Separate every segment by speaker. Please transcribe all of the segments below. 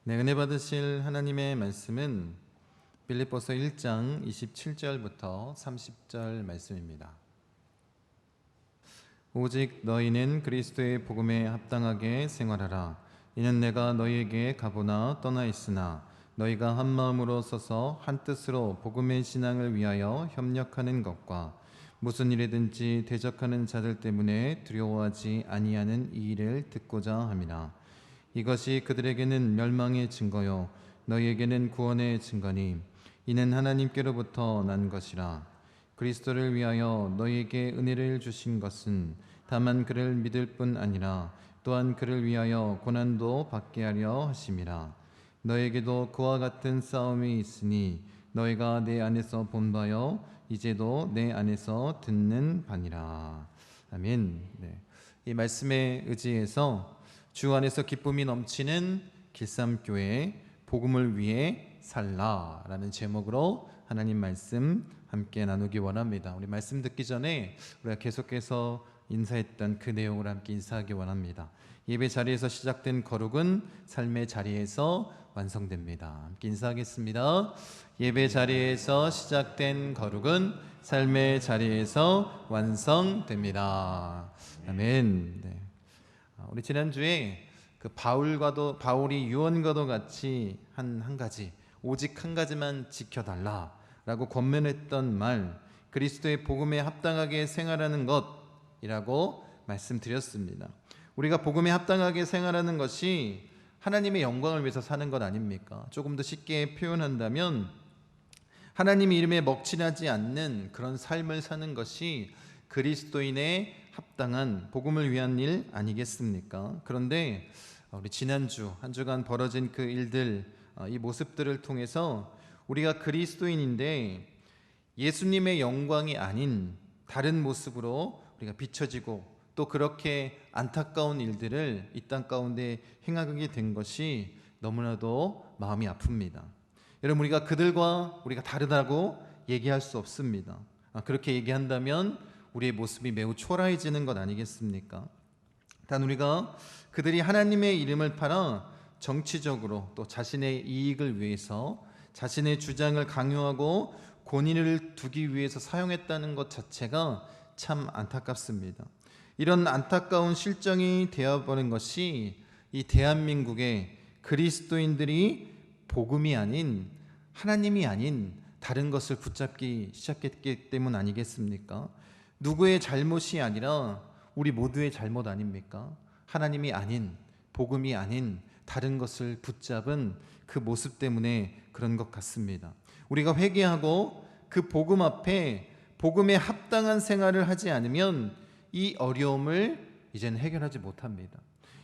Speaker 1: 네, 은혜 받으실 하나님의 말씀은 빌립보서 1장 27절부터 30절 말씀입니다. 오직 너희는 그리스도의 복음에 합당하게 생활하라. 이는 내가 너희에게 가보나 떠나 있으나 너희가 한 마음으로 서서 한 뜻으로 복음의 신앙을 위하여 협력하는 것과 무슨 일이든지 대적하는 자들 때문에 두려워하지 아니하는 이 일을 듣고자 함이라. 이것이 그들에게는 멸망의 증거요 너희에게는 구원의 증거니 이는 하나님께로부터 난 것이라. 그리스도를 위하여 너희에게 은혜를 주신 것은 다만 그를 믿을 뿐 아니라 또한 그를 위하여 고난도 받게 하려 하심이라. 너희에게도 그와 같은 싸움이 있으니 너희가 내 안에서 본 바요 이제도 내 안에서 듣는 바니라. 아멘. 네. 이 말씀에 의지해서 주 안에서 기쁨이 넘치는 길쌈교회 복음을 위해 살라라는 제목으로 하나님 말씀 함께 나누기 원합니다. 우리 말씀 듣기 전에 우리가 계속해서 인사했던 그 내용을 함께 인사하기 원합니다. 예배 자리에서 시작된 거룩은 삶의 자리에서 완성됩니다. 함께 인사하겠습니다. 예배 자리에서 시작된 거룩은 삶의 자리에서 완성됩니다. 아멘. 네. 우리 지난주에 그 바울이 유언과도 같이 한 가지, 오직 한 가지만 지켜달라라고 권면했던 말, 그리스도의 복음에 합당하게 생활하는 것이라고 말씀드렸습니다. 우리가 복음에 합당하게 생활하는 것이 하나님의 영광을 위해서 사는 것 아닙니까? 조금 더 쉽게 표현한다면 하나님의 이름에 먹칠하지 않는 그런 삶을 사는 것이 그리스도인의 합당한 복음을 위한 일 아니겠습니까? 그런데 우리 지난주 한 주간 벌어진 그 일들, 이 모습들을 통해서 우리가 그리스도인인데 예수님의 영광이 아닌 다른 모습으로 우리가 비춰지고 또 그렇게 안타까운 일들을 이 땅 가운데 행하게 된 것이 너무나도 마음이 아픕니다. 여러분, 우리가 그들과 우리가 다르다고 얘기할 수 없습니다. 그렇게 얘기한다면 우리의 모습이 매우 초라해지는 것 아니겠습니까? 단 우리가 그들이 하나님의 이름을 팔아 정치적으로 또 자신의 이익을 위해서 자신의 주장을 강요하고 권위를 두기 위해서 사용했다는 것 자체가 참 안타깝습니다. 이런 안타까운 실정이 되어버린 것이 이 대한민국의 그리스도인들이 복음이 아닌 하나님이 아닌 다른 것을 붙잡기 시작했기 때문 아니겠습니까? 누구의 잘못이 아니라 우리 모두의 잘못 아닙니까? 하나님이 아닌, 복음이 아닌 다른 것을 붙잡은 그 모습 때문에 그런 것 같습니다. 우리가 회개하고 그 복음 앞에 복음에 합당한 생활을 하지 않으면 이 어려움을 이제는 해결하지 못합니다.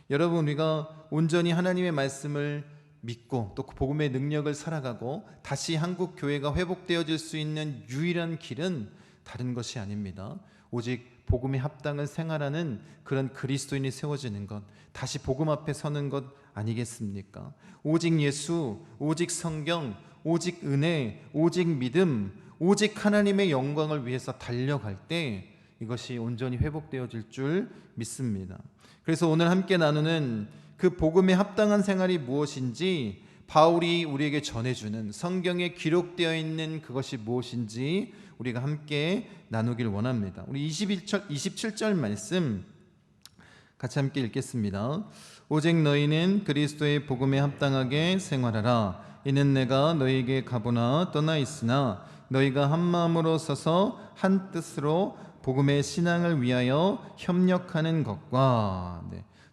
Speaker 1: 여러분, 우리가 온전히 하나님의 말씀을 믿고 또 복음의 능력을 살아가고 다시 한국 교회가 회복되어질 수 있는 유일한 길은 다른 것이 아닙니다. 오직 복음에 합당한 생활하는 그런 그리스도인이 세워지는 것, 다시 복음 앞에 서는 것 아니겠습니까? 오직 예수, 오직 성경, 오직 은혜, 오직 믿음, 오직 하나님의 영광을 위해서 달려갈 때 이것이 온전히 회복되어질 줄 믿습니다. 그래서 오늘 함께 나누는 그 복음에 합당한 생활이 무엇인지, 바울이 우리에게 전해주는 성경에 기록되어 있는 그것이 무엇인지 우리가 함께 나누길 원합니다. 우리 27절 말씀 같이 함께 읽겠습니다. 오직 너희는 그리스도의 복음에 합당하게 생활하라. 이는 내가 너희에게 가보나 떠나 있으나 너희가 한 마음으로 서서 한 뜻으로 복음의 신앙을 위하여 협력하는 것과.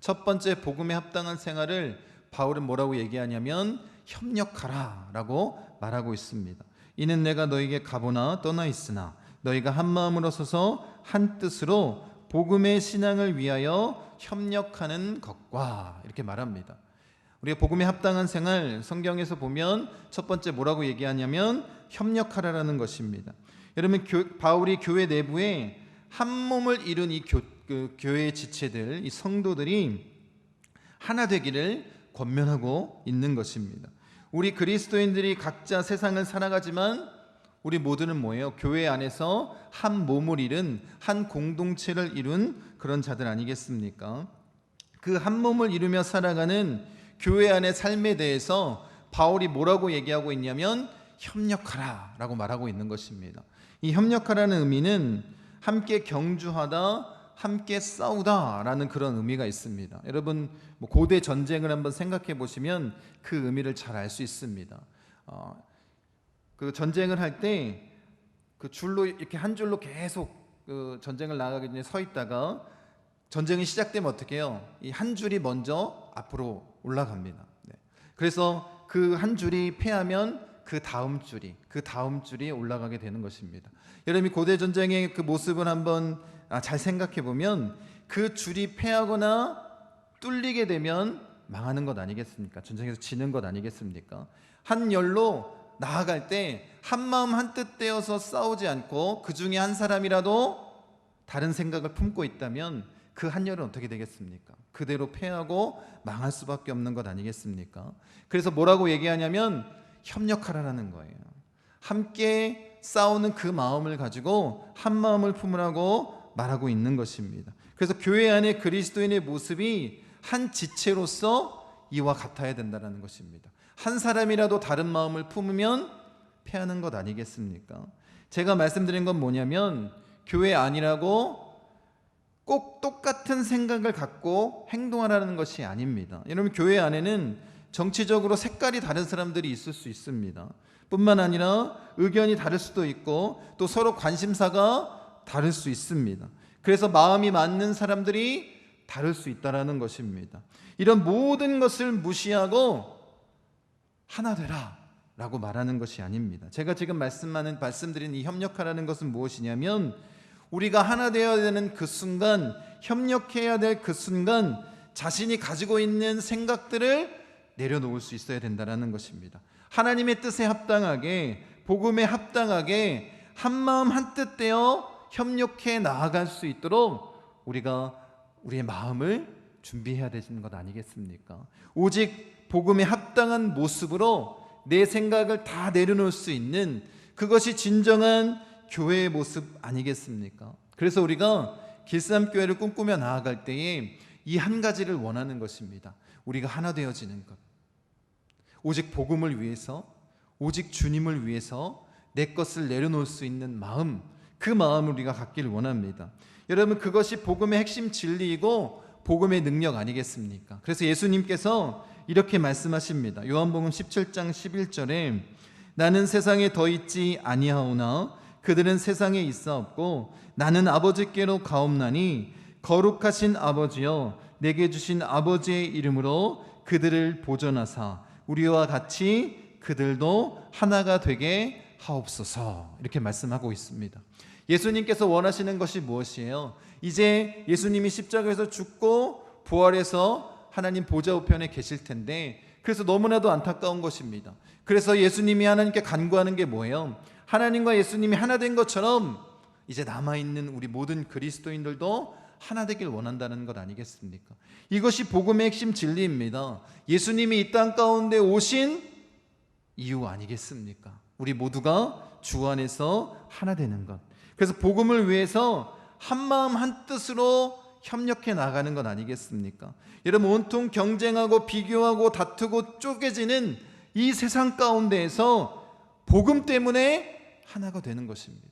Speaker 1: 첫 번째 복음에 합당한 생활을 바울은 뭐라고 얘기하냐면 협력하라 라고 말하고 있습니다. 이는 내가 너희에게 가보나 떠나 있으나 너희가 한 마음으로 서서 한 뜻으로 복음의 신앙을 위하여 협력하는 것과, 이렇게 말합니다. 우리가 복음에 합당한 생활, 성경에서 보면 첫 번째 뭐라고 얘기하냐면 협력하라라는 것입니다. 여러분, 바울이 교회 내부에 한 몸을 이룬 이 교회의 지체들, 이 성도들이 하나 되기를 권면하고 있는 것입니다. 우리 그리스도인들이 각자 세상을 살아가지만 우리 모두는 뭐예요? 교회 안에서 한 몸을 이룬, 한 공동체를 이룬 그런 자들 아니겠습니까? 그 한 몸을 이루며 살아가는 교회 안의 삶에 대해서 바울이 뭐라고 얘기하고 있냐면 협력하라 라고 말하고 있는 것입니다. 이 협력하라는 의미는 함께 경주하다, 함께 싸우다 라는 그런 의미가 있습니다. 여러분 고대 전쟁을 한번 생각해 보시면 그 의미를 잘 알 수 있습니다. 그 전쟁을 할 때 그 줄로 이렇게 한 줄로 계속 그 전쟁을 나가기 전에 서 있다가 전쟁이 시작되면 어떻게 해요? 이 한 줄이 먼저 앞으로 올라갑니다. 그래서 그 한 줄이 패하면 그 다음 줄이 올라가게 되는 것입니다. 여러분이 고대 전쟁의 그 모습을 한번 잘 생각해 보면 그 줄이 패하거나 뚫리게 되면 망하는 것 아니겠습니까? 전쟁에서 지는 것 아니겠습니까? 한 열로 나아갈 때 한 마음 한 뜻 되어서 싸우지 않고 그 중에 한 사람이라도 다른 생각을 품고 있다면 그 한 열은 어떻게 되겠습니까? 그대로 패하고 망할 수밖에 없는 것 아니겠습니까? 그래서 뭐라고 얘기하냐면 협력하라는 거예요. 함께 싸우는 그 마음을 가지고 한 마음을 품으라고 말하고 있는 것입니다. 그래서 교회 안에 그리스도인의 모습이 한 지체로서 이와 같아야 된다는 것입니다. 한 사람이라도 다른 마음을 품으면 패하는 것 아니겠습니까? 제가 말씀드린 건 뭐냐면 교회 안이라고 꼭 똑같은 생각을 갖고 행동하라는 것이 아닙니다. 여러분 교회 안에는 정치적으로 색깔이 다른 사람들이 있을 수 있습니다. 뿐만 아니라 의견이 다를 수도 있고 또 서로 관심사가 다를 수 있습니다. 그래서 마음이 맞는 사람들이 다를 수 있다는 것입니다. 이런 모든 것을 무시하고 하나 되라 라고 말하는 것이 아닙니다. 제가 지금 말씀드린 이 협력하라는 것은 무엇이냐면 우리가 하나 되어야 되는 그 순간, 협력해야 될 그 순간 자신이 가지고 있는 생각들을 내려놓을 수 있어야 된다는 것입니다. 하나님의 뜻에 합당하게, 복음에 합당하게 한 마음 한 뜻 되어 협력해 나아갈 수 있도록 우리가 우리의 마음을 준비해야 되는 것 아니겠습니까? 오직 복음에 합당한 모습으로 내 생각을 다 내려놓을 수 있는 그것이 진정한 교회의 모습 아니겠습니까? 그래서 우리가 길쌈교회를 꿈꾸며 나아갈 때에 이 한 가지를 원하는 것입니다. 우리가 하나 되어지는 것. 오직 복음을 위해서, 오직 주님을 위해서 내 것을 내려놓을 수 있는 마음, 그 마음을 우리가 갖기를 원합니다. 여러분 그것이 복음의 핵심 진리이고 복음의 능력 아니겠습니까? 그래서 예수님께서 이렇게 말씀하십니다. 요한복음 17장 11절에 나는 세상에 더 있지 아니하오나 그들은 세상에 있사옵고 나는 아버지께로 가옵나니 거룩하신 아버지여 내게 주신 아버지의 이름으로 그들을 보존하사 우리와 같이 그들도 하나가 되게 하옵소서. 이렇게 말씀하고 있습니다. 예수님께서 원하시는 것이 무엇이에요? 이제 예수님이 십자가에서 죽고 부활해서 하나님 보좌 우편에 계실 텐데 그래서 너무나도 안타까운 것입니다. 그래서 예수님이 하나님께 간구하는 게 뭐예요? 하나님과 예수님이 하나 된 것처럼 이제 남아있는 우리 모든 그리스도인들도 하나 되길 원한다는 것 아니겠습니까? 이것이 복음의 핵심 진리입니다. 예수님이 이 땅 가운데 오신 이유 아니겠습니까? 우리 모두가 주 안에서 하나 되는 것. 그래서 복음을 위해서 한 마음 한 뜻으로 협력해 나가는 것 아니겠습니까? 여러분 온통 경쟁하고 비교하고 다투고 쪼개지는 이 세상 가운데에서 복음 때문에 하나가 되는 것입니다.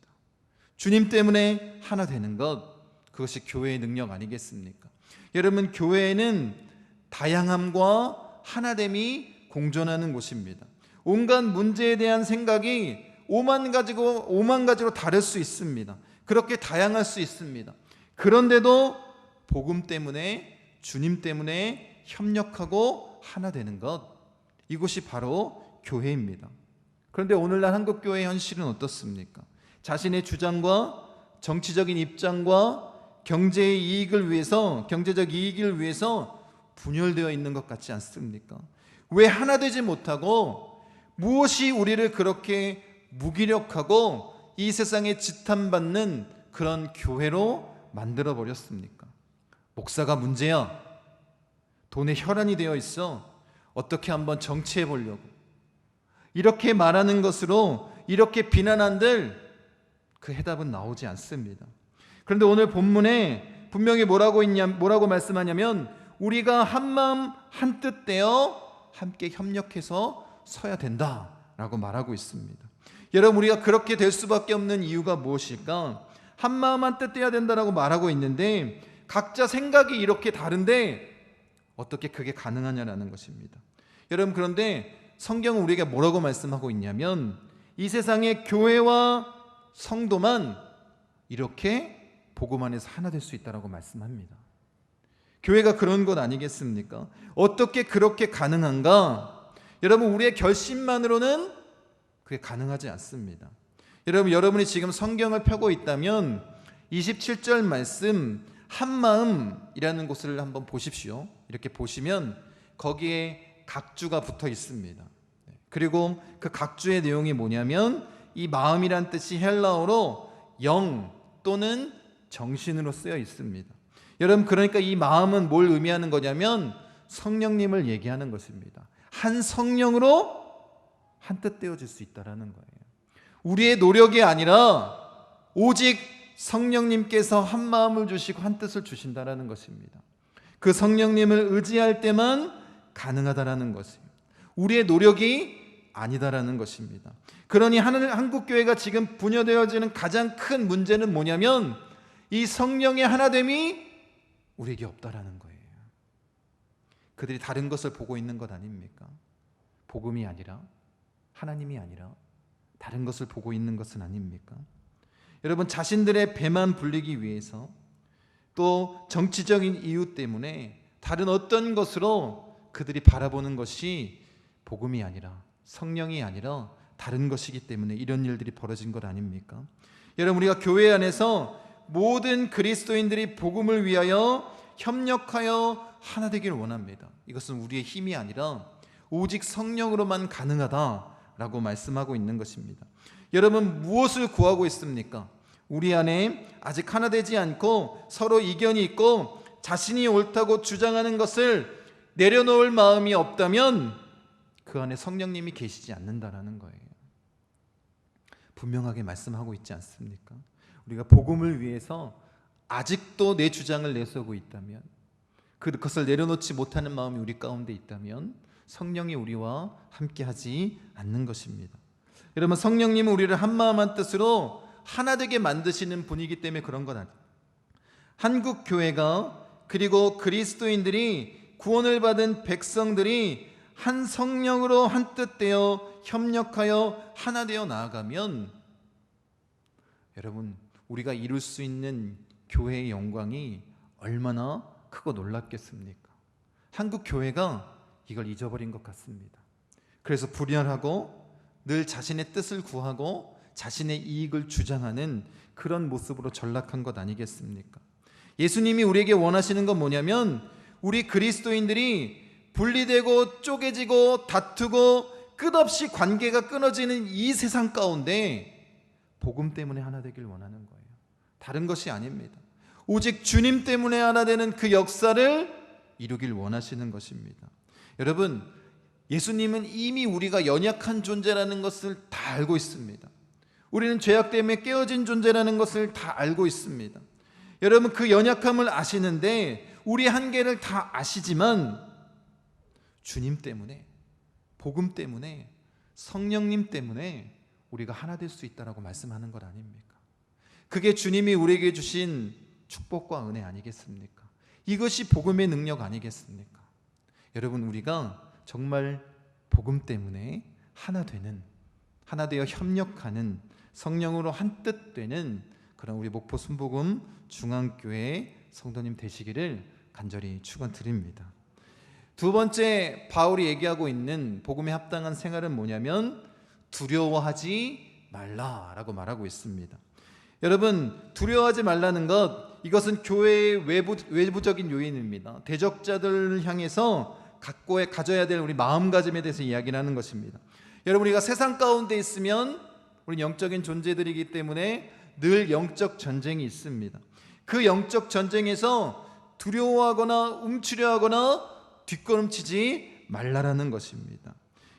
Speaker 1: 주님 때문에 하나 되는 것, 그것이 교회의 능력 아니겠습니까? 여러분 교회는 다양함과 하나됨이 공존하는 곳입니다. 온갖 문제에 대한 생각이 오만 가지로 다를 수 있습니다. 그렇게 다양할 수 있습니다. 그런데도 복음 때문에 주님 때문에 협력하고 하나 되는 것, 이것이 바로 교회입니다. 그런데 오늘날 한국교회의 현실은 어떻습니까? 자신의 주장과 정치적인 입장과 경제적 이익을 위해서 분열되어 있는 것 같지 않습니까? 왜 하나 되지 못하고 무엇이 우리를 그렇게 무기력하고 이 세상에 지탄받는 그런 교회로 만들어 버렸습니까? 목사가 문제야. 돈에 혈안이 되어 있어. 어떻게 한번 정치해 보려고. 이렇게 말하는 것으로 이렇게 비난한들 그 해답은 나오지 않습니다. 그런데 오늘 본문에 분명히 뭐라고 말씀하냐면 우리가 한마음 한뜻 되어 함께 협력해서 서야 된다라고 말하고 있습니다. 여러분, 우리가 그렇게 될 수밖에 없는 이유가 무엇일까? 한마음 한뜻 되어야 된다라고 말하고 있는데 각자 생각이 이렇게 다른데 어떻게 그게 가능하냐라는 것입니다. 여러분, 그런데 성경은 우리에게 뭐라고 말씀하고 있냐면 이 세상의 교회와 성도만 이렇게 복음 안에서 하나 될 수 있다라고 말씀합니다. 교회가 그런 것 아니겠습니까? 어떻게 그렇게 가능한가? 여러분, 우리의 결심만으로는 그게 가능하지 않습니다. 여러분, 여러분이 지금 성경을 펴고 있다면 27절 말씀 한마음이라는 곳을 한번 보십시오. 이렇게 보시면 거기에 각주가 붙어 있습니다. 그리고 그 각주의 내용이 뭐냐면 이 마음이란 뜻이 헬라어로 영 또는 정신으로 쓰여 있습니다. 여러분, 그러니까 이 마음은 뭘 의미하는 거냐면 성령님을 얘기하는 것입니다. 한 성령으로 한뜻 되어질 수 있다라는 거예요. 우리의 노력이 아니라 오직 성령님께서 한 마음을 주시고 한 뜻을 주신다라는 것입니다. 그 성령님을 의지할 때만 가능하다라는 것입니다. 우리의 노력이 아니다라는 것입니다. 그러니 한국교회가 지금 분열되어지는 가장 큰 문제는 뭐냐면 이 성령의 하나됨이 우리에게 없다라는 거예요. 그들이 다른 것을 보고 있는 것 아닙니까? 복음이 아니라 하나님이 아니라 다른 것을 보고 있는 것은 아닙니까? 여러분, 자신들의 배만 불리기 위해서 또 정치적인 이유 때문에 다른 어떤 것으로 그들이 바라보는 것이 복음이 아니라 성령이 아니라 다른 것이기 때문에 이런 일들이 벌어진 것 아닙니까? 여러분, 우리가 교회 안에서 모든 그리스도인들이 복음을 위하여 협력하여 하나 되기를 원합니다. 이것은 우리의 힘이 아니라 오직 성령으로만 가능하다라고 말씀하고 있는 것입니다. 여러분, 무엇을 구하고 있습니까? 우리 안에 아직 하나 되지 않고 서로 이견이 있고 자신이 옳다고 주장하는 것을 내려놓을 마음이 없다면 그 안에 성령님이 계시지 않는다라는 거예요. 분명하게 말씀하고 있지 않습니까? 우리가 복음을 위해서 아직도 내 주장을 내세우고 있다면, 그것을 내려놓지 못하는 마음이 우리 가운데 있다면 성령이 우리와 함께하지 않는 것입니다. 여러분, 성령님은 우리를 한마음 한뜻으로 하나 되게 만드시는 분이기 때문에 그런 건 아니에요. 한국 교회가 그리고 그리스도인들이 구원을 받은 백성들이 한 성령으로 한뜻 되어 협력하여 하나 되어 나아가면 여러분, 우리가 이룰 수 있는 교회의 영광이 얼마나 크고 놀랍겠습니까? 한국 교회가 이걸 잊어버린 것 같습니다. 그래서 불연하고 늘 자신의 뜻을 구하고 자신의 이익을 주장하는 그런 모습으로 전락한 것 아니겠습니까? 예수님이 우리에게 원하시는 건 뭐냐면 우리 그리스도인들이 분리되고 쪼개지고 다투고 끝없이 관계가 끊어지는 이 세상 가운데 복음 때문에 하나 되길 원하는 거예요. 다른 것이 아닙니다. 오직 주님 때문에 하나 되는 그 역사를 이루길 원하시는 것입니다. 여러분, 예수님은 이미 우리가 연약한 존재라는 것을 다 알고 있습니다. 우리는 죄악 때문에 깨어진 존재라는 것을 다 알고 있습니다. 여러분, 그 연약함을 아시는데 우리 한계를 다 아시지만 주님 때문에, 복음 때문에, 성령님 때문에 우리가 하나 될 수 있다라고 말씀하는 것 아닙니까? 그게 주님이 우리에게 주신 축복과 은혜 아니겠습니까? 이것이 복음의 능력 아니겠습니까? 여러분, 우리가 정말 복음 때문에 하나 되는, 하나 되어 협력하는, 성령으로 한뜻 되는 그런 우리 목포 순복음 중앙교회 성도님 되시기를 간절히 축원드립니다. 두 번째, 바울이 얘기하고 있는 복음에 합당한 생활은 뭐냐면 두려워하지 말라라고 말하고 있습니다. 여러분, 두려워하지 말라는 것, 이것은 교회의 외부적인 요인입니다. 대적자들을 향해서 가져야 될 우리 마음가짐에 대해서 이야기를 하는 것입니다. 여러분, 우리가 세상 가운데 있으면 우리 영적인 존재들이기 때문에 늘 영적 전쟁이 있습니다. 그 영적 전쟁에서 두려워하거나 움츠려 하거나 뒷걸음치지 말라라는 것입니다.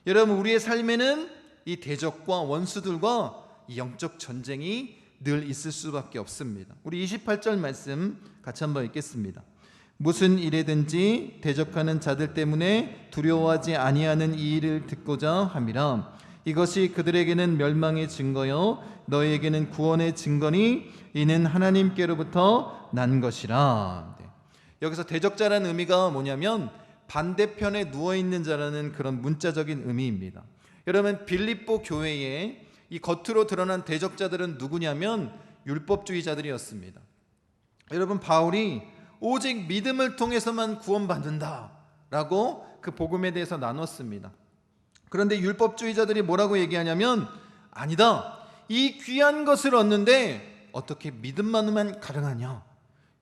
Speaker 1: 여러분, 우리의 삶에는 이 대적과 원수들과 이 영적 전쟁이 늘 있을 수밖에 없습니다. 우리 28절 말씀 같이 한번 읽겠습니다. 무슨 일에든지 대적하는 자들 때문에 두려워하지 아니하는 이 일을 듣고자 함이라. 이것이 그들에게는 멸망의 증거요 너희에게는 구원의 증거니 이는 하나님께로부터 난 것이라. 여기서 대적자라는 의미가 뭐냐면 반대편에 누워있는 자라는 그런 문자적인 의미입니다. 여러분, 빌립보 교회에 이 겉으로 드러난 대적자들은 누구냐면 율법주의자들이었습니다. 여러분, 바울이 오직 믿음을 통해서만 구원받는다 라고 그 복음에 대해서 나눴습니다. 그런데 율법주의자들이 뭐라고 얘기하냐면, 아니다, 이 귀한 것을 얻는데 어떻게 믿음만으로만 가능하냐,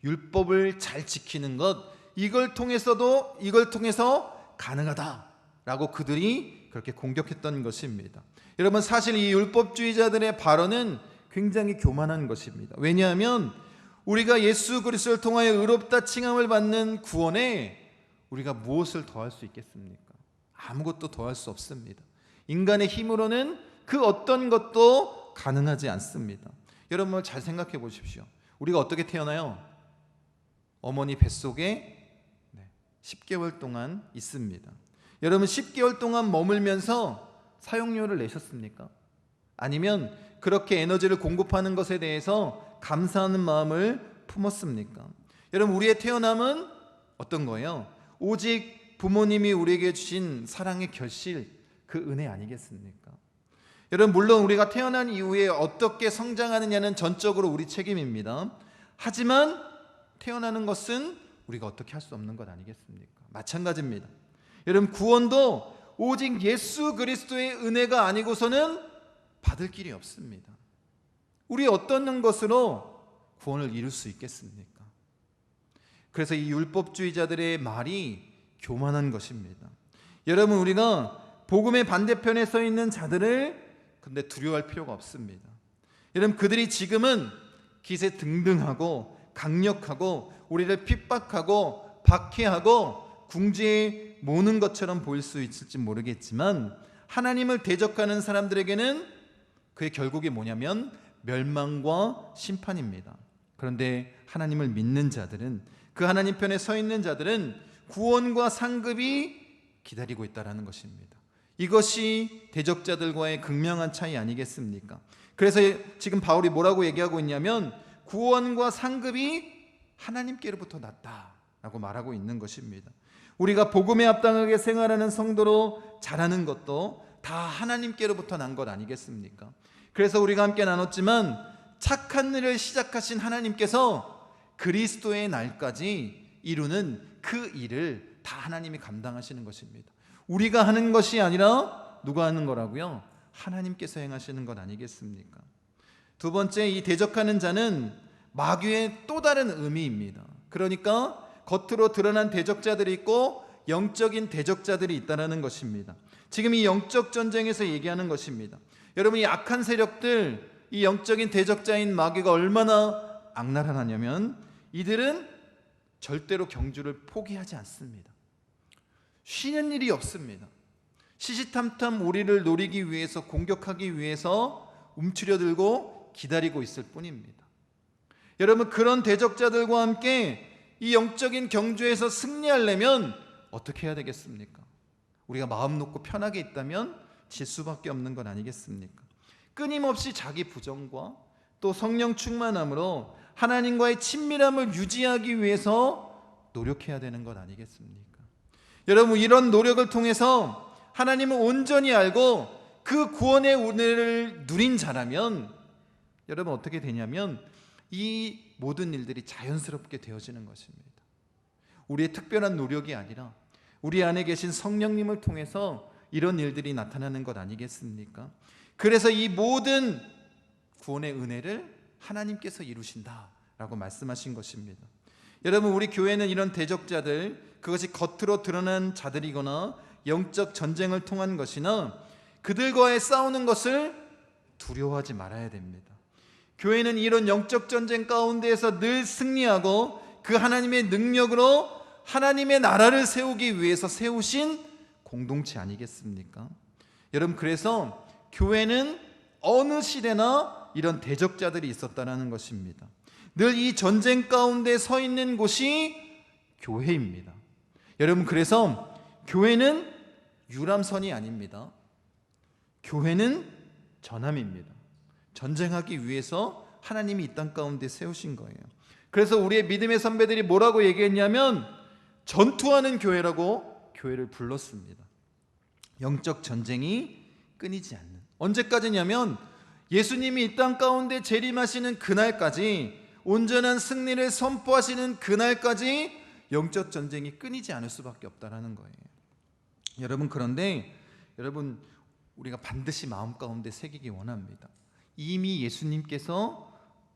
Speaker 1: 율법을 잘 지키는 것, 이걸 통해서 가능하다라고 그들이 그렇게 공격했던 것입니다. 여러분, 사실 이 율법주의자들의 발언은 굉장히 교만한 것입니다. 왜냐하면 우리가 예수 그리스도를 통하여 의롭다 칭함을 받는 구원에 우리가 무엇을 더할 수 있겠습니까? 아무것도 더할 수 없습니다. 인간의 힘으로는 그 어떤 것도 가능하지 않습니다. 여러분, 잘 생각해 보십시오. 우리가 어떻게 태어나요? 어머니 뱃속에 10개월 동안 있습니다. 여러분, 10개월 동안 머물면서 사용료를 내셨습니까? 아니면 그렇게 에너지를 공급하는 것에 대해서 감사하는 마음을 품었습니까? 여러분, 우리의 태어남은 어떤 거예요? 오직 부모님이 우리에게 주신 사랑의 결실, 그 은혜 아니겠습니까? 여러분, 물론 우리가 태어난 이후에 어떻게 성장하느냐는 전적으로 우리 책임입니다. 하지만 태어나는 것은 우리가 어떻게 할 수 없는 것 아니겠습니까? 마찬가지입니다. 여러분, 구원도 오직 예수 그리스도의 은혜가 아니고서는 받을 길이 없습니다. 우리 어떤 것으로 구원을 이룰 수 있겠습니까? 그래서 이 율법주의자들의 말이 교만한 것입니다. 여러분, 우리가 복음의 반대편에 서 있는 자들을 근데 두려워할 필요가 없습니다. 여러분, 그들이 지금은 기세등등하고 강력하고 우리를 핍박하고 박해하고 궁지에 모는 것처럼 보일 수 있을지 모르겠지만, 하나님을 대적하는 사람들에게는 그의 결국이 뭐냐면 멸망과 심판입니다. 그런데 하나님을 믿는 자들은, 그 하나님 편에 서 있는 자들은 구원과 상급이 기다리고 있다는 것입니다. 이것이 대적자들과의 극명한 차이 아니겠습니까? 그래서 지금 바울이 뭐라고 얘기하고 있냐면, 구원과 상급이 하나님께로부터 났다라고 말하고 있는 것입니다. 우리가 복음에 합당하게 생활하는 성도로 자라는 것도 다 하나님께로부터 난 것 아니겠습니까? 그래서 우리가 함께 나눴지만, 착한 일을 시작하신 하나님께서 그리스도의 날까지 이루는 그 일을 다 하나님이 감당하시는 것입니다. 우리가 하는 것이 아니라 누가 하는 거라고요? 하나님께서 행하시는 것 아니겠습니까? 두 번째, 이 대적하는 자는 마귀의 또 다른 의미입니다. 그러니까 겉으로 드러난 대적자들이 있고 영적인 대적자들이 있다는 것입니다. 지금 이 영적 전쟁에서 얘기하는 것입니다. 여러분, 이 악한 세력들, 이 영적인 대적자인 마귀가 얼마나 악랄하냐면, 이들은 절대로 경주를 포기하지 않습니다. 쉬는 일이 없습니다. 시시탐탐 우리를 노리기 위해서, 공격하기 위해서 움츠려들고 기다리고 있을 뿐입니다. 여러분, 그런 대적자들과 함께 이 영적인 경주에서 승리하려면 어떻게 해야 되겠습니까? 우리가 마음 놓고 편하게 있다면 질 수밖에 없는 건 아니겠습니까? 끊임없이 자기 부정과 또 성령 충만함으로 하나님과의 친밀함을 유지하기 위해서 노력해야 되는 것 아니겠습니까? 여러분, 이런 노력을 통해서 하나님을 온전히 알고 그 구원의 은혜를 누린 자라면, 여러분, 어떻게 되냐면 이 모든 일들이 자연스럽게 되어지는 것입니다. 우리의 특별한 노력이 아니라 우리 안에 계신 성령님을 통해서 이런 일들이 나타나는 것 아니겠습니까? 그래서 이 모든 구원의 은혜를 하나님께서 이루신다라고 말씀하신 것입니다. 여러분, 우리 교회는 이런 대적자들, 그것이 겉으로 드러난 자들이거나 영적 전쟁을 통한 것이나 그들과의 싸우는 것을 두려워하지 말아야 됩니다. 교회는 이런 영적 전쟁 가운데에서 늘 승리하고 그 하나님의 능력으로 하나님의 나라를 세우기 위해서 세우신 공동체 아니겠습니까? 여러분, 그래서 교회는 어느 시대나 이런 대적자들이 있었다는 것입니다. 늘 이 전쟁 가운데 서 있는 곳이 교회입니다. 여러분, 그래서 교회는 유람선이 아닙니다. 교회는 전함입니다. 전쟁하기 위해서 하나님이 이 땅 가운데 세우신 거예요. 그래서 우리의 믿음의 선배들이 뭐라고 얘기했냐면 전투하는 교회라고 교회를 불렀습니다. 영적 전쟁이 끊이지 않는, 언제까지냐면 예수님이 이 땅 가운데 재림하시는 그날까지, 온전한 승리를 선포하시는 그날까지 영적 전쟁이 끊이지 않을 수밖에 없다라는 거예요. 여러분, 그런데 여러분, 우리가 반드시 마음 가운데 새기기 원합니다. 이미 예수님께서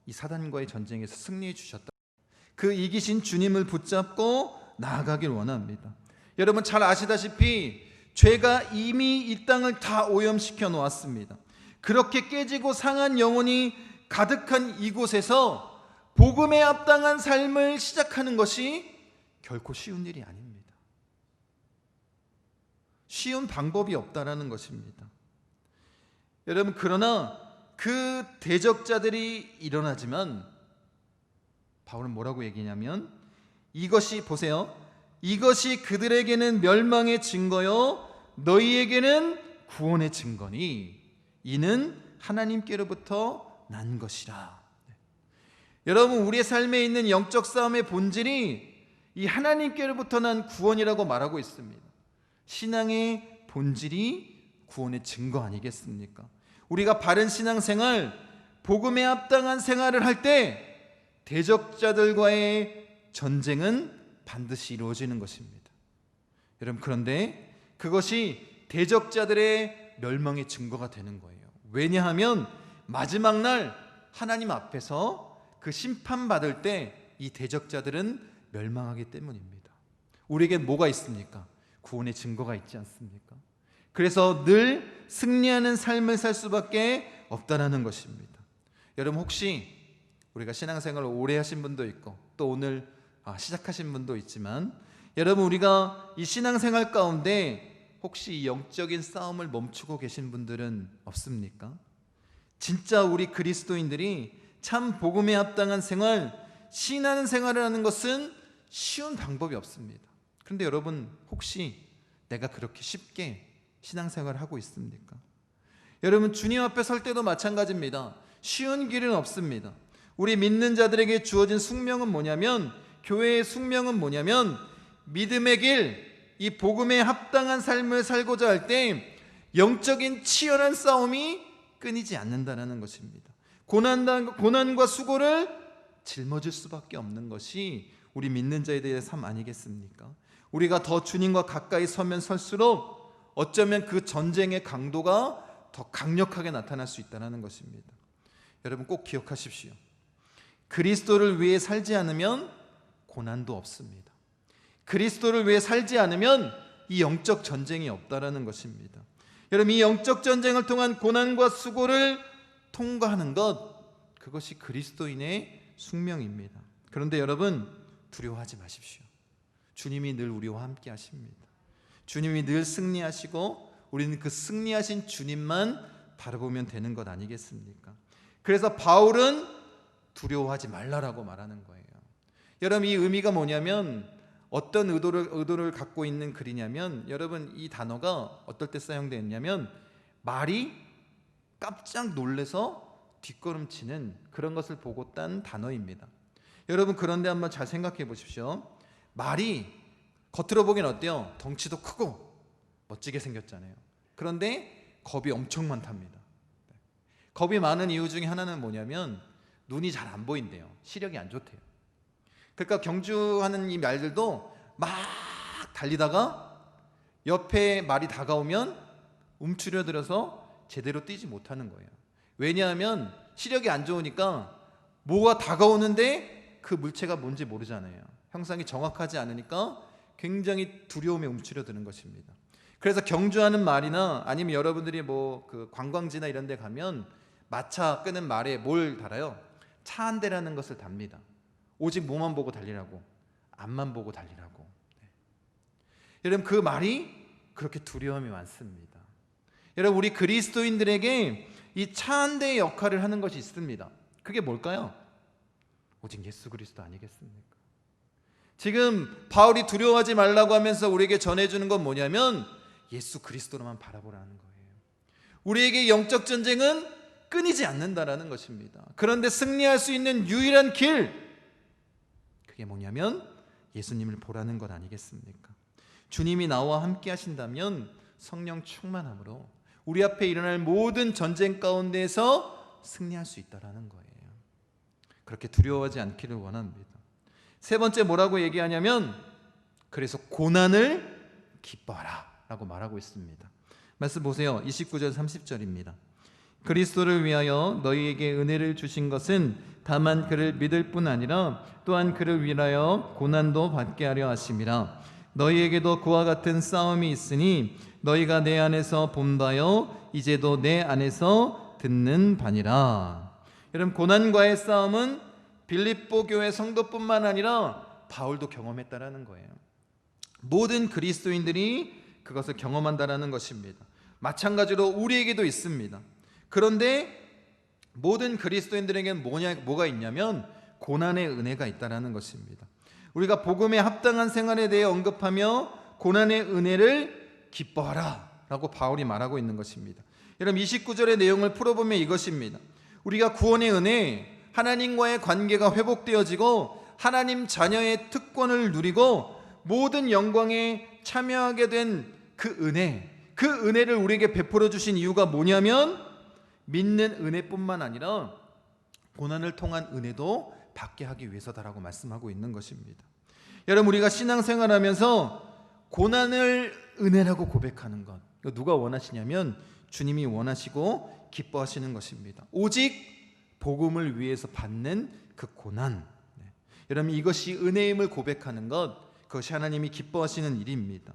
Speaker 1: 이 사단과의 전쟁에서 승리해 주셨다. 그 이기신 주님을 붙잡고 나아가길 원합니다. 여러분, 잘 아시다시피 죄가 이미 이 땅을 다 오염시켜 놓았습니다. 그렇게 깨지고 상한 영혼이 가득한 이곳에서 복음에 합당한 삶을 시작하는 것이 결코 쉬운 일이 아닙니다. 쉬운 방법이 없다라는 것입니다. 여러분, 그러나 그 대적자들이 일어나지만 바울은 뭐라고 얘기냐면, 이것이, 보세요, 이것이 그들에게는 멸망의 증거요 너희에게는 구원의 증거니 이는 하나님께로부터 난 것이라. 여러분, 우리의 삶에 있는 영적 싸움의 본질이 이 하나님께로부터 난 구원이라고 말하고 있습니다. 신앙의 본질이 구원의 증거 아니겠습니까? 우리가 바른 신앙생활, 복음에 합당한 생활을 할 때 대적자들과의 전쟁은 반드시 이루어지는 것입니다. 여러분, 그런데 그것이 대적자들의 멸망의 증거가 되는 거예요. 왜냐하면 마지막 날 하나님 앞에서 그 심판받을 때 이 대적자들은 멸망하기 때문입니다. 우리에게 뭐가 있습니까? 구원의 증거가 있지 않습니까? 그래서 늘 승리하는 삶을 살 수밖에 없다라는 것입니다. 여러분, 혹시 우리가 신앙생활을 오래 하신 분도 있고 또 오늘 시작하신 분도 있지만, 여러분, 우리가 이 신앙생활 가운데 혹시 이 영적인 싸움을 멈추고 계신 분들은 없습니까? 진짜 우리 그리스도인들이 참 복음에 합당한 생활, 신앙 생활을 하는 것은 쉬운 방법이 없습니다. 그런데 여러분, 혹시 내가 그렇게 쉽게 신앙생활을 하고 있습니까? 여러분, 주님 앞에 설 때도 마찬가지입니다. 쉬운 길은 없습니다. 우리 믿는 자들에게 주어진 숙명은 뭐냐면, 교회의 숙명은 뭐냐면, 믿음의 길, 이 복음에 합당한 삶을 살고자 할 때 영적인 치열한 싸움이 끊이지 않는다는 것입니다. 고난과 수고를 짊어질 수밖에 없는 것이 우리 믿는 자에 대한 삶 아니겠습니까? 우리가 더 주님과 가까이 서면 설수록 어쩌면 그 전쟁의 강도가 더 강력하게 나타날 수 있다는 것입니다. 여러분, 꼭 기억하십시오. 그리스도를 위해 살지 않으면 고난도 없습니다. 그리스도를 위해 살지 않으면 이 영적 전쟁이 없다라는 것입니다. 여러분, 이 영적 전쟁을 통한 고난과 수고를 통과하는 것, 그것이 그리스도인의 숙명입니다. 그런데 여러분, 두려워하지 마십시오. 주님이 늘 우리와 함께 하십니다. 주님이 늘 승리하시고 우리는 그 승리하신 주님만 바라보면 되는 것 아니겠습니까? 그래서 바울은 두려워하지 말라라고 말하는 거예요. 여러분, 이 의미가 뭐냐면, 어떤 의도를 갖고 있는 글이냐면, 여러분, 이 단어가 어떨 때 사용되었냐면 말이 깜짝 놀래서 뒷걸음치는 그런 것을 보고 딴 단어입니다. 여러분, 그런데 한번 잘 생각해 보십시오. 말이 겉으로 보기엔 어때요? 덩치도 크고 멋지게 생겼잖아요. 그런데 겁이 엄청 많답니다. 겁이 많은 이유 중에 하나는 뭐냐면 눈이 잘 안 보인대요. 시력이 안 좋대요. 그러니까 경주하는 이 말들도 막 달리다가 옆에 말이 다가오면 움츠려들어서 제대로 뛰지 못하는 거예요. 왜냐하면 시력이 안 좋으니까 뭐가 다가오는데 그 물체가 뭔지 모르잖아요. 형상이 정확하지 않으니까 굉장히 두려움에 움츠려드는 것입니다. 그래서 경주하는 말이나 아니면 여러분들이 그 관광지나 이런 데 가면 마차 끄는 말에 뭘 달아요? 차 한 대라는 것을 답니다. 오직 뭐만 보고 달리라고, 앞만 보고 달리라고. 여러분, 그 말이 그렇게 두려움이 많습니다. 여러분, 우리 그리스도인들에게 이 차 한 대의 역할을 하는 것이 있습니다. 그게 뭘까요? 오직 예수 그리스도 아니겠습니까? 지금 바울이 두려워하지 말라고 하면서 우리에게 전해주는 건 뭐냐면 예수 그리스도로만 바라보라는 거예요. 우리에게 영적 전쟁은 끊이지 않는다라는 것입니다. 그런데 승리할 수 있는 유일한 길, 그게 뭐냐면 예수님을 보라는 것 아니겠습니까? 주님이 나와 함께 하신다면 성령 충만함으로 우리 앞에 일어날 모든 전쟁 가운데에서 승리할 수 있다라는 거예요. 그렇게 두려워하지 않기를 원합니다. 세 번째 뭐라고 얘기하냐면 그래서 고난을 기뻐하라 라고 말하고 있습니다. 말씀 보세요. 29절 30절입니다. 그리스도를 위하여 너희에게 은혜를 주신 것은 다만 그를 믿을 뿐 아니라 또한 그를 위하여 고난도 받게 하려 하심이라. 너희에게도 그와 같은 싸움이 있으니 너희가 내 안에서 본 바요 이제도 내 안에서 듣는 바니라. 여러분, 고난과의 싸움은 빌립보 교회 성도뿐만 아니라 바울도 경험했다라는 거예요. 모든 그리스도인들이 그것을 경험한다라는 것입니다. 마찬가지로 우리에게도 있습니다. 그런데 모든 그리스도인들에게는 뭐가 있냐면 고난의 은혜가 있다라는 것입니다. 우리가 복음에 합당한 생활에 대해 언급하며 고난의 은혜를 기뻐하라 라고 바울이 말하고 있는 것입니다. 여러분, 29절의 내용을 풀어보면 이것입니다. 우리가 구원의 은혜, 하나님과의 관계가 회복되어지고 하나님 자녀의 특권을 누리고 모든 영광에 참여하게 된 그 은혜를 우리에게 베풀어 주신 이유가 뭐냐면 믿는 은혜뿐만 아니라 고난을 통한 은혜도 받게 하기 위해서다라고 말씀하고 있는 것입니다. 여러분, 우리가 신앙생활하면서 고난을 은혜라고 고백하는 것, 누가 원하시냐면 주님이 원하시고 기뻐하시는 것입니다. 오직 복음을 위해서 받는 그 고난, 여러분, 이것이 은혜임을 고백하는 것, 그것이 하나님이 기뻐하시는 일입니다.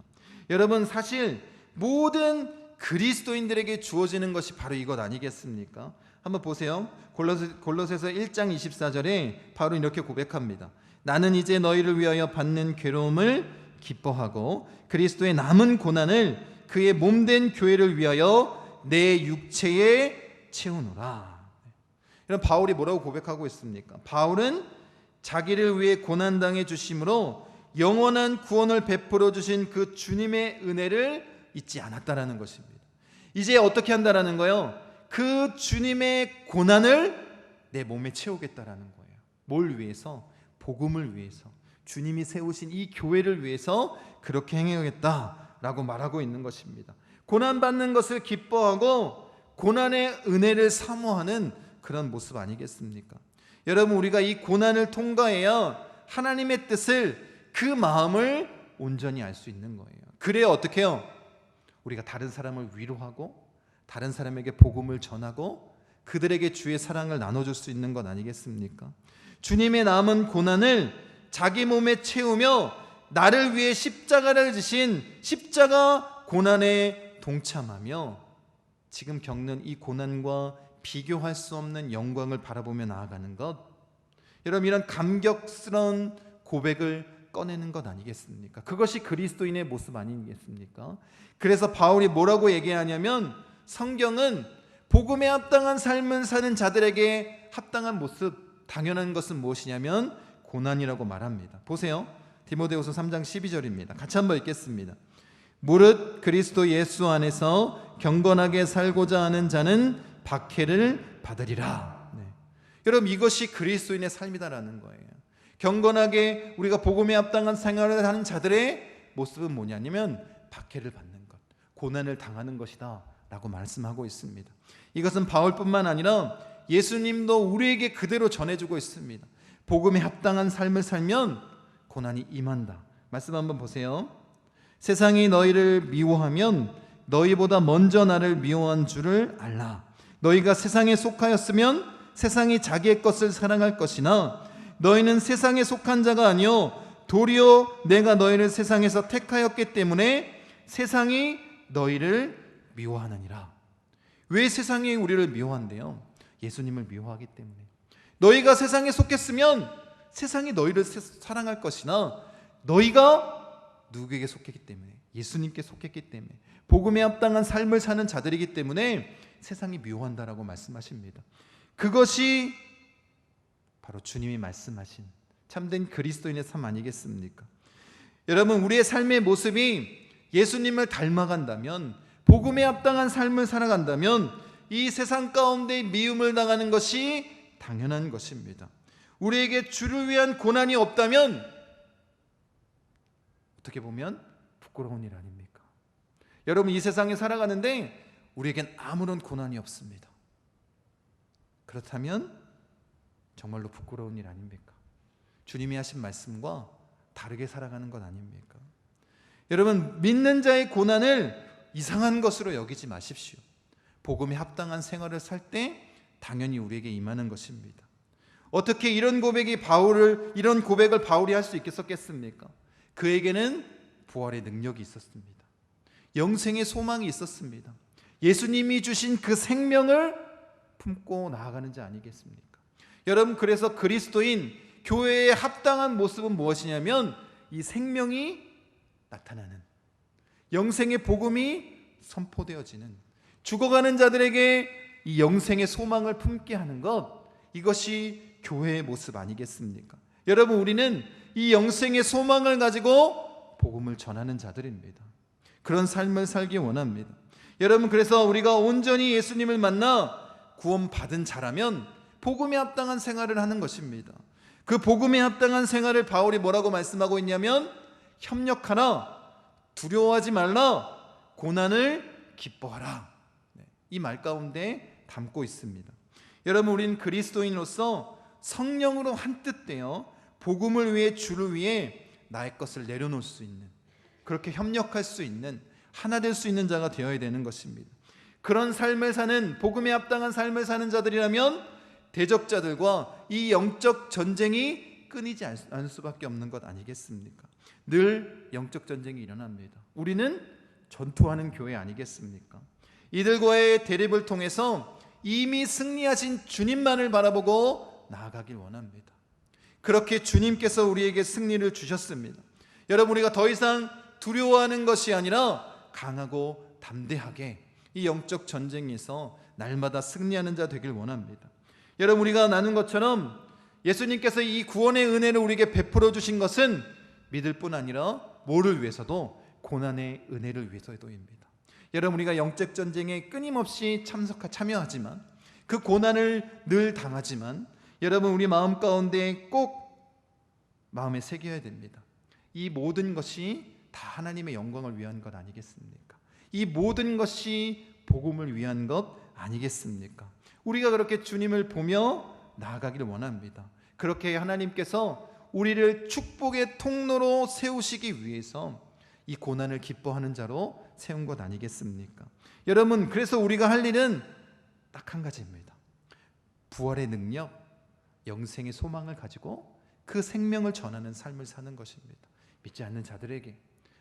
Speaker 1: 여러분, 사실 모든 그리스도인들에게 주어지는 것이 바로 이것 아니겠습니까? 한번 보세요. 골로새서 1장 24절에 바로 이렇게 고백합니다. 나는 이제 너희를 위하여 받는 괴로움을 기뻐하고 그리스도의 남은 고난을 그의 몸된 교회를 위하여 내 육체에 채우노라. 이런 바울이 뭐라고 고백하고 있습니까? 바울은 자기를 위해 고난당해 주심으로 영원한 구원을 베풀어 주신 그 주님의 은혜를 잊지 않았다라는 것입니다. 이제 어떻게 한다라는 거예요? 그 주님의 고난을 내 몸에 채우겠다라는 거예요. 뭘 위해서? 복음을 위해서, 주님이 세우신 이 교회를 위해서 그렇게 행하겠다라고 말하고 있는 것입니다. 고난받는 것을 기뻐하고 고난의 은혜를 사모하는 그런 모습 아니겠습니까? 여러분, 우리가 이 고난을 통과해야 하나님의 뜻을, 그 마음을 온전히 알 수 있는 거예요. 그래야 어떻게 해요? 우리가 다른 사람을 위로하고 다른 사람에게 복음을 전하고 그들에게 주의 사랑을 나눠줄 수 있는 것 아니겠습니까? 주님의 남은 고난을 자기 몸에 채우며 나를 위해 십자가를 지신 십자가 고난에 동참하며 지금 겪는 이 고난과 비교할 수 없는 영광을 바라보며 나아가는 것, 여러분, 이런 감격스러운 고백을 꺼내는 것 아니겠습니까? 그것이 그리스도인의 모습 아니겠습니까? 그래서 바울이 뭐라고 얘기하냐면 성경은 복음에 합당한 삶을 사는 자들에게 합당한 모습, 당연한 것은 무엇이냐면 고난이라고 말합니다. 보세요. 디모데후서 3장 12절입니다. 같이 한번 읽겠습니다. 무릇 그리스도 예수 안에서 경건하게 살고자 하는 자는 박해를 받으리라. 여러분, 이것이 그리스도인의 삶이다라는 거예요. 경건하게 우리가 복음에 합당한 생활을 하는 자들의 모습은 뭐냐면 박해를 받는 것, 고난을 당하는 것이다 라고 말씀하고 있습니다. 이것은 바울뿐만 아니라 예수님도 우리에게 그대로 전해주고 있습니다. 복음에 합당한 삶을 살면 고난이 임한다. 말씀 한번 보세요. 세상이 너희를 미워하면 너희보다 먼저 나를 미워한 줄을 알라. 너희가 세상에 속하였으면 세상이 자기의 것을 사랑할 것이나 너희는 세상에 속한 자가 아니요 도리어 내가 너희를 세상에서 택하였기 때문에 세상이 너희를 미워하느니라. 왜 세상이 우리를 미워한대요? 예수님을 미워하기 때문에. 너희가 세상에 속했으면 세상이 너희를 사랑할 것이나 너희가 누구에게 속했기 때문에, 예수님께 속했기 때문에, 복음에 합당한 삶을 사는 자들이기 때문에 세상이 미워한다라고 말씀하십니다. 그것이 바로 주님이 말씀하신 참된 그리스도인의 삶 아니겠습니까? 여러분, 우리의 삶의 모습이 예수님을 닮아간다면, 복음에 합당한 삶을 살아간다면 이 세상 가운데 미움을 당하는 것이 당연한 것입니다. 우리에게 주를 위한 고난이 없다면 어떻게 보면 부끄러운 일 아닙니까? 여러분, 이 세상에 살아가는데 우리에겐 아무런 고난이 없습니다. 그렇다면 정말로 부끄러운 일 아닙니까? 주님이 하신 말씀과 다르게 살아가는 것 아닙니까? 여러분, 믿는 자의 고난을 이상한 것으로 여기지 마십시오. 복음에 합당한 생활을 살 때 당연히 우리에게 임하는 것입니다. 어떻게 이런 고백을 바울이 할 수 있겠습니까? 그에게는 부활의 능력이 있었습니다. 영생의 소망이 있었습니다. 예수님이 주신 그 생명을 품고 나아가는 자 아니겠습니까? 여러분, 그래서 그리스도인 교회의 합당한 모습은 무엇이냐면 이 생명이 나타나는, 영생의 복음이 선포되어지는, 죽어가는 자들에게 이 영생의 소망을 품게 하는 것, 이것이 교회의 모습 아니겠습니까? 여러분, 우리는 이 영생의 소망을 가지고 복음을 전하는 자들입니다. 그런 삶을 살기 원합니다. 여러분, 그래서 우리가 온전히 예수님을 만나 구원받은 자라면 복음에 합당한 생활을 하는 것입니다. 그 복음에 합당한 생활을 바울이 뭐라고 말씀하고 있냐면 협력하라, 두려워하지 말라, 고난을 기뻐하라. 이 말 가운데 담고 있습니다. 여러분, 우리는 그리스도인으로서 성령으로 한뜻되어 복음을 위해, 주를 위해 나의 것을 내려놓을 수 있는, 그렇게 협력할 수 있는, 하나 될 수 있는 자가 되어야 되는 것입니다. 그런 삶을 사는, 복음에 합당한 삶을 사는 자들이라면 대적자들과 이 영적 전쟁이 끊이지 않을 수밖에 없는 것 아니겠습니까? 늘 영적 전쟁이 일어납니다. 우리는 전투하는 교회 아니겠습니까? 이들과의 대립을 통해서 이미 승리하신 주님만을 바라보고 나아가길 원합니다. 그렇게 주님께서 우리에게 승리를 주셨습니다. 여러분, 우리가 더 이상 두려워하는 것이 아니라 강하고 담대하게 이 영적 전쟁에서 날마다 승리하는 자 되길 원합니다. 여러분, 우리가 나눈 것처럼 예수님께서 이 구원의 은혜를 우리에게 베풀어 주신 것은 믿을 뿐 아니라 뭐를 위해서도, 고난의 은혜를 위해서도입니다. 여러분, 우리가 영적 전쟁에 끊임없이 참여하지만, 그 고난을 늘 당하지만, 여러분, 우리 마음 가운데 꼭 마음에 새겨야 됩니다. 이 모든 것이 다 하나님의 영광을 위한 것 아니겠습니까? 이 모든 것이 복음을 위한 것 아니겠습니까? 우리가 그렇게 주님을 보며 나아가기를 원합니다. 그렇게 하나님께서 우리를 축복의 통로로 세우시기 위해서 이 고난을 기뻐하는 자로 세운 것 아니겠습니까? 여러분, 그래서 우리가 할 일은 딱 한 가지입니다. 부활의 능력, 영생의 소망을 가지고 그 생명을 전하는 삶을 사는 것입니다. 믿지 않는 자들에게,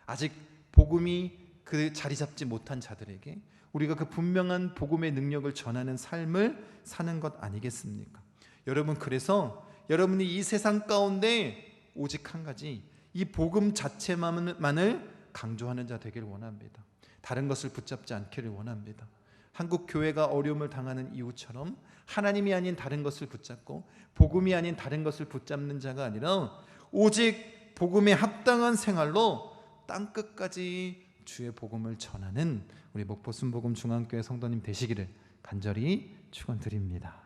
Speaker 1: 아직 복음이 그 자리 잡지 못한 자들에게 우리가 그 분명한 복음의 능력을 전하는 삶을 사는 것 아니겠습니까? 여러분, 그래서 여러분이 이 세상 가운데 오직 한 가지, 이 복음 자체만을 강조하는 자 되기를 원합니다. 다른 것을 붙잡지 않기를 원합니다. 한국 교회가 어려움을 당하는 이유처럼 하나님이 아닌 다른 것을 붙잡고 복음이 아닌 다른 것을 붙잡는 자가 아니라 오직 복음에 합당한 생활로 땅끝까지 주의 복음을 전하는 우리 목포 순복음 중앙교회 성도님 되시기를 간절히 축원드립니다.